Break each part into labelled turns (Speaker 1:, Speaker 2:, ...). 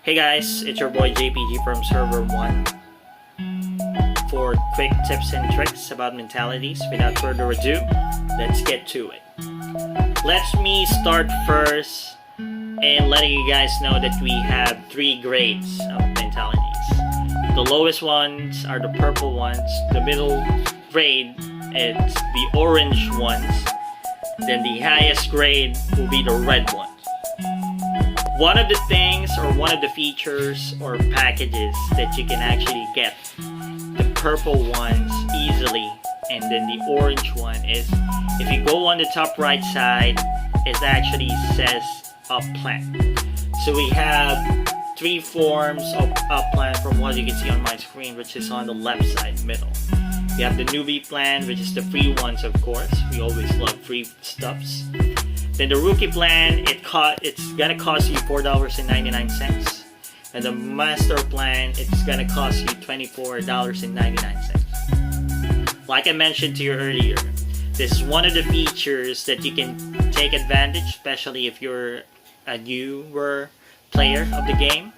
Speaker 1: Hey guys, it's your boy JPG from Server 1 for quick tips and tricks about mentalities. Without further ado, let's get to it. Let me start first and letting you guys know that we have 3 grades of mentalities. The lowest ones are the purple ones, the middle grade it's the orange ones, then the highest grade will be the red ones. One of the things or one of the features or packages that you can actually get the purple ones easily, and then the orange one is if you go on the top right side, it actually says up plan. So we have 3 forms of up plan from what you can see on my screen, which is on the left side middle. We have the newbie plan, which is the free ones, of course. We always love free stuffs. Then the rookie plan, it's gonna cost you $4.99. And the master plan, it's gonna cost you $24.99. Like I mentioned to you earlier, this is one of the features that you can take advantage, especially if you're a newer player of the game,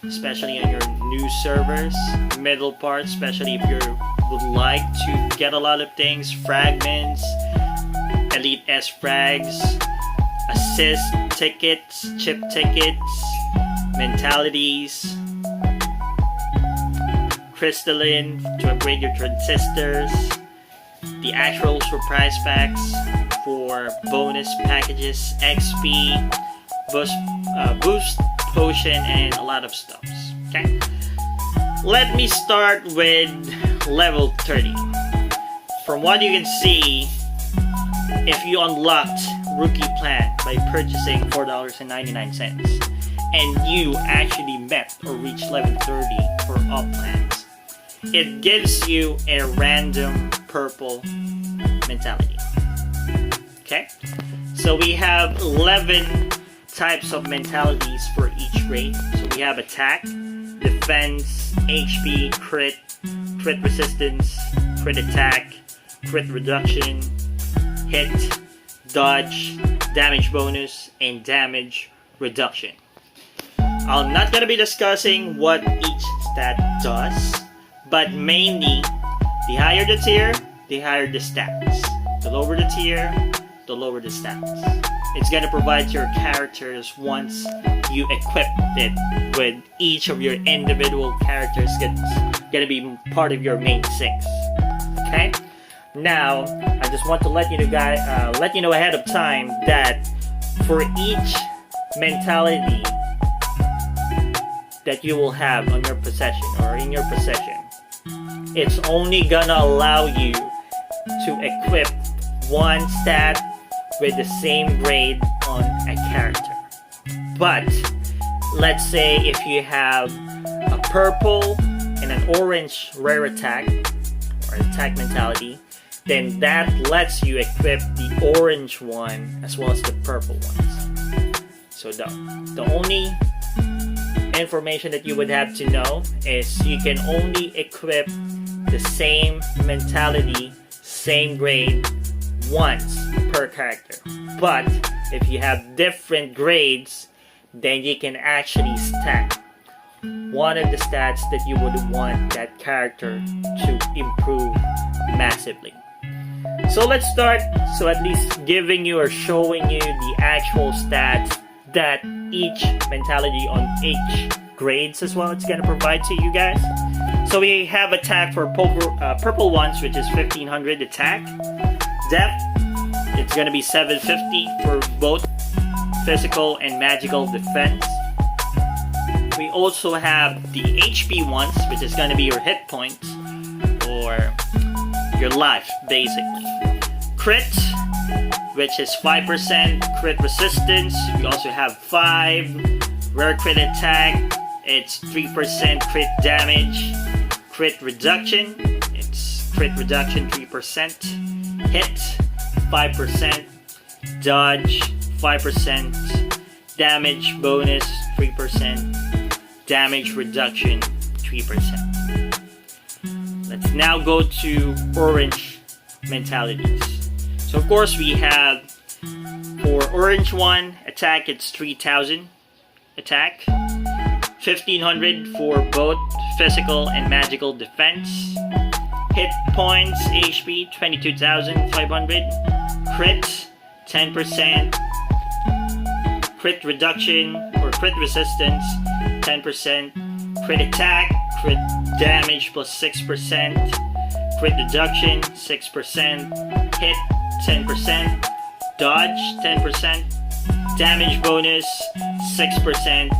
Speaker 1: especially on your new servers, middle part, especially if you would like to get a lot of things, fragments, elite S frags, assist tickets, chip tickets, mentalities, crystalline to upgrade your transistors, the actual surprise packs for bonus packages, XP, boost potion, and a lot of stuffs. Okay, let me start with level 30. From what you can see, if you unlocked rookie plan by purchasing $4.99 and you actually met or reached level 30 for up plans, it gives you a random purple mentality. Okay, so we have 11 types of mentalities for each grade. So we have attack, defense, HP, crit resistance, crit attack, crit reduction, hit, dodge, damage bonus, and damage reduction. I'm not going to be discussing what each stat does, but mainly the higher the tier, the higher the stats. The lower the tier, the lower the stats. It's going to provide your characters once you equip it with each of your individual characters. It's going to be part of your main 6. Okay? Now, I just want to let you know ahead of time that for each mentality that you will have on your possession or in your possession, it's only gonna allow you to equip one stat with the same grade on a character. But let's say if you have a purple and an orange rare attack or attack mentality, then that lets you equip the orange one as well as the purple ones. So the only information that you would have to know is you can only equip the same mentality, same grade once per character. But if you have different grades, then you can actually stack one of the stats that you would want that character to improve massively. So let's start, so at least giving you or showing you the actual stats that each mentality on each grades as well it's going to provide to you guys. So we have attack for purple ones, which is 1500 attack. Depth, it's going to be 750 for both physical and magical defense. We also have the HP ones, which is going to be your hit points or your life basically. Crit, which is 5% crit resistance. We also have 5 rare crit attack, it's 3% crit damage. Crit reduction, it's crit reduction 3%. Hit 5%. Dodge 5%. Damage bonus 3%. Damage reduction 3%. Let's now go to orange mentalities. So of course we have for orange one attack, it's 3000 attack, 1500 for both physical and magical defense. Hit points, HP 22,500. Crit 10%. Crit reduction or crit resistance 10%. Crit attack, crit damage plus 6%. Crit reduction 6%. Hit 10%. Dodge 10%. Damage bonus 6%.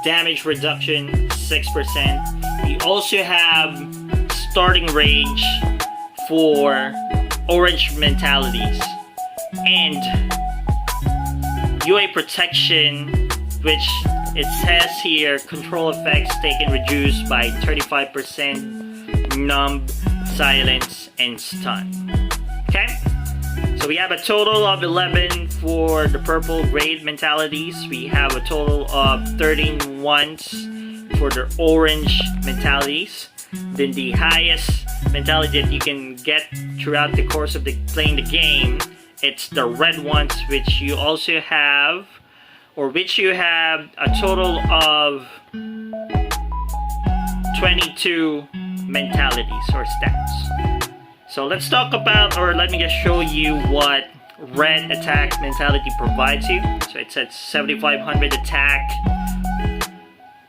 Speaker 1: Damage reduction 6%. We also have starting range for orange mentalities and UA protection, which it says here control effects taken reduced by 35%, numb, silence, and stun. Okay, so we have a total of 11 for the purple grade mentalities. We have a total of 13 ones for the orange mentalities. Then the highest mentality that you can get throughout the course of playing the game, it's the red ones, which you also have, or which you have a total of 22 mentalities or stats. So let's talk about, or let me just show you what red attack mentality provides you. So it says 7500 attack,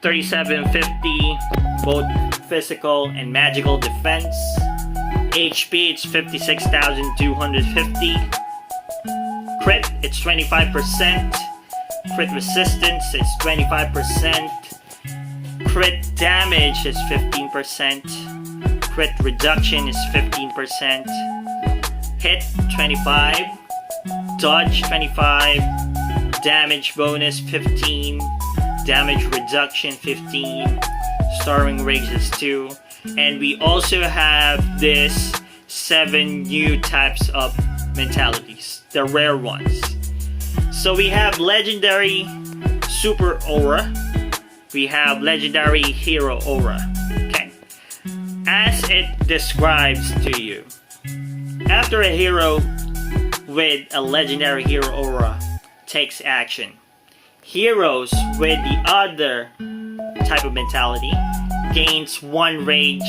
Speaker 1: 3750 both physical and magical defense. HP, it's 56,250. Crit, it's 25%. Crit resistance is 25%. Crit damage is 15%. Crit reduction is 15%. Hit 25. Dodge 25. Damage bonus 15. Damage reduction 15. Starring range is 2. And we also have this 7 new types of mentalities, the rare ones. So we have legendary super aura. We have legendary hero aura. Okay. As it describes to you, after a hero with a legendary hero aura takes action, heroes with the other type of mentality gains 1 rage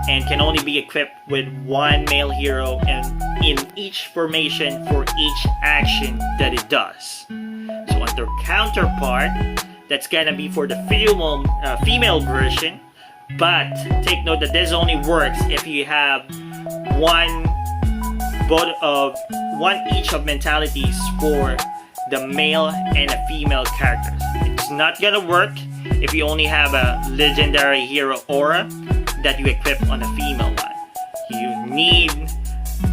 Speaker 1: and can only be equipped with 1 male hero and in each formation for each action that it does. So on their counterpart, that's gonna be for the female version, but take note that this only works if you have one each of mentalities for the male and a female characters. It's not gonna work if you only have a legendary hero aura that you equip on a female one. You need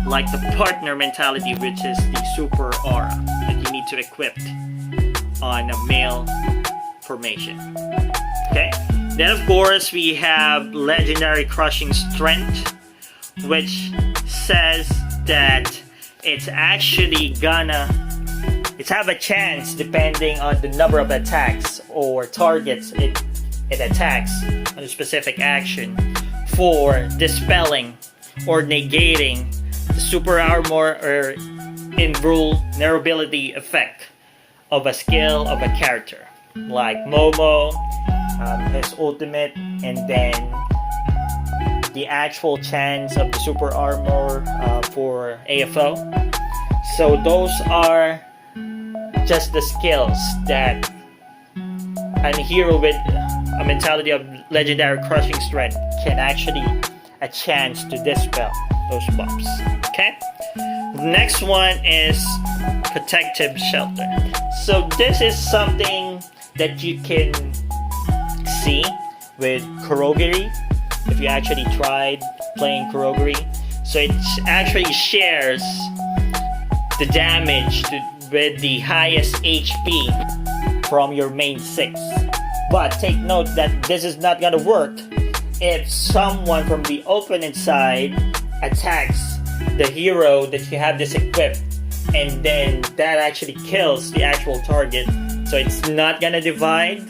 Speaker 1: like the partner mentality, which is the super aura that you need to equip on a male formation. Okay, then of course we have legendary crushing strength, which says that it's actually it's have a chance depending on the number of attacks or targets it attacks on a specific action for dispelling or negating the super armor or invulnerability effect of a skill of a character, like Momo, his ultimate, and then the actual chance of the super armor for AFO. So those are just the skills that a hero with a mentality of legendary crushing strength can actually a chance to dispel those buffs. Okay, the next one is protective shelter. So this is something that you can see with Kurogiri if you actually tried playing Kurogiri. So it actually shares the damage with the highest HP from your main 6. But take note that this is not gonna work if someone from the opponent side attacks the hero that you have this equipped, and then that actually kills the actual target. So it's not gonna divide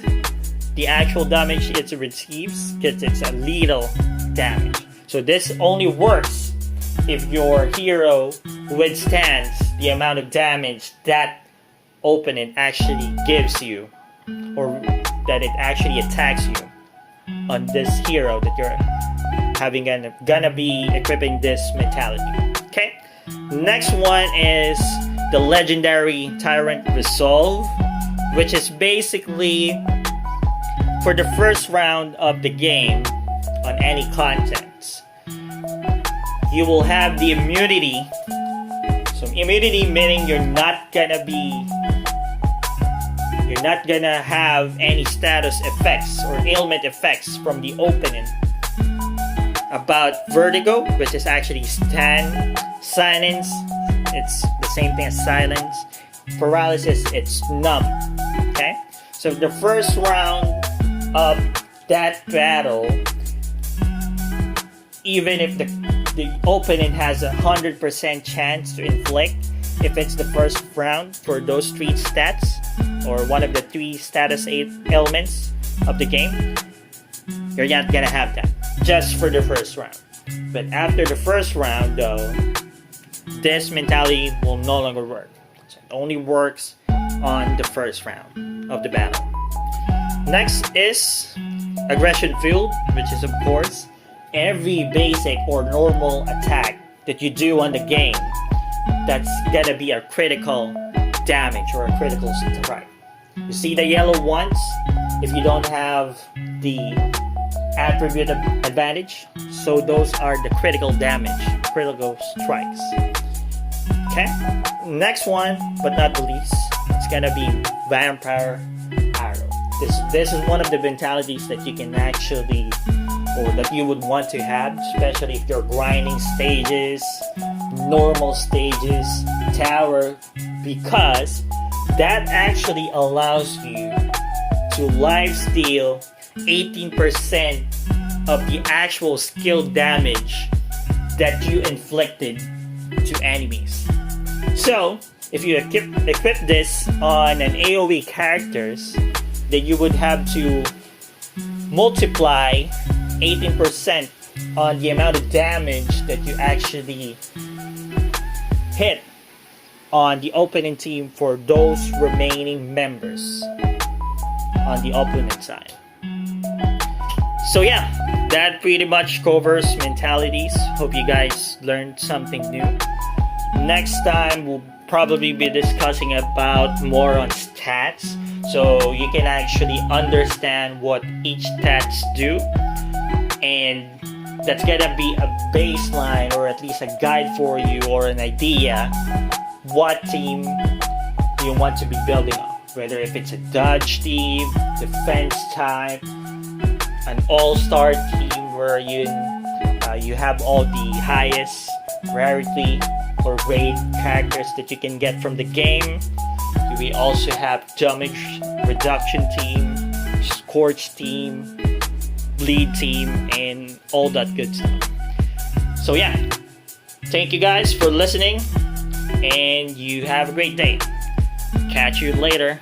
Speaker 1: the actual damage it receives because it's a lethal damage. So this only works if your hero withstands the amount of damage that opponent actually gives you or that it actually attacks you on this hero that you're gonna be equipping this mentality. Okay, next one is the legendary Tyrant Resolve, which is basically for the first round of the game on any content. You will have the immunity. So immunity meaning you're not gonna have any status effects or ailment effects from the opening. About vertigo, which is actually stun, silence, it's the same thing as silence. Paralysis, it's numb. Okay? So the first round of that battle, even if the opponent has 100% chance to inflict, if it's the first round for those 3 stats, or one of the 3 status 8 elements of the game, you're not gonna have that just for the first round. But after the first round though, this mentality will no longer work. So it only works on the first round of the battle. Next is aggression field, which is of course every basic or normal attack that you do on the game that's gonna be a critical damage or a critical strike. You see the yellow ones? If you don't have the attribute advantage, so those are the critical damage, critical strikes. Okay, next one but not the least, it's gonna be Vampire Arrow. This is one of the mentalities that you can actually, or that you would want to have, especially if you're grinding stages, normal stages, tower, because that actually allows you to lifesteal 18% of the actual skill damage that you inflicted to enemies. So if you equip this on an AoE characters, then you would have to multiply 18% on the amount of damage that you actually hit on the opponent team for those remaining members on the opponent side. So yeah, that pretty much covers mentalities. Hope you guys learned something new. Next time we'll probably be discussing about more on stats, so you can actually understand what each stats do, and that's gonna be a baseline or at least a guide for you or an idea what team you want to be building on, whether if it's a dodge team, defense type, an all-star team where you have all the highest rarity or grade characters that you can get from the game. We also have damage reduction team, scorch team, bleed team, and all that good stuff. So yeah, thank you guys for listening, and you have a great day. Catch you later.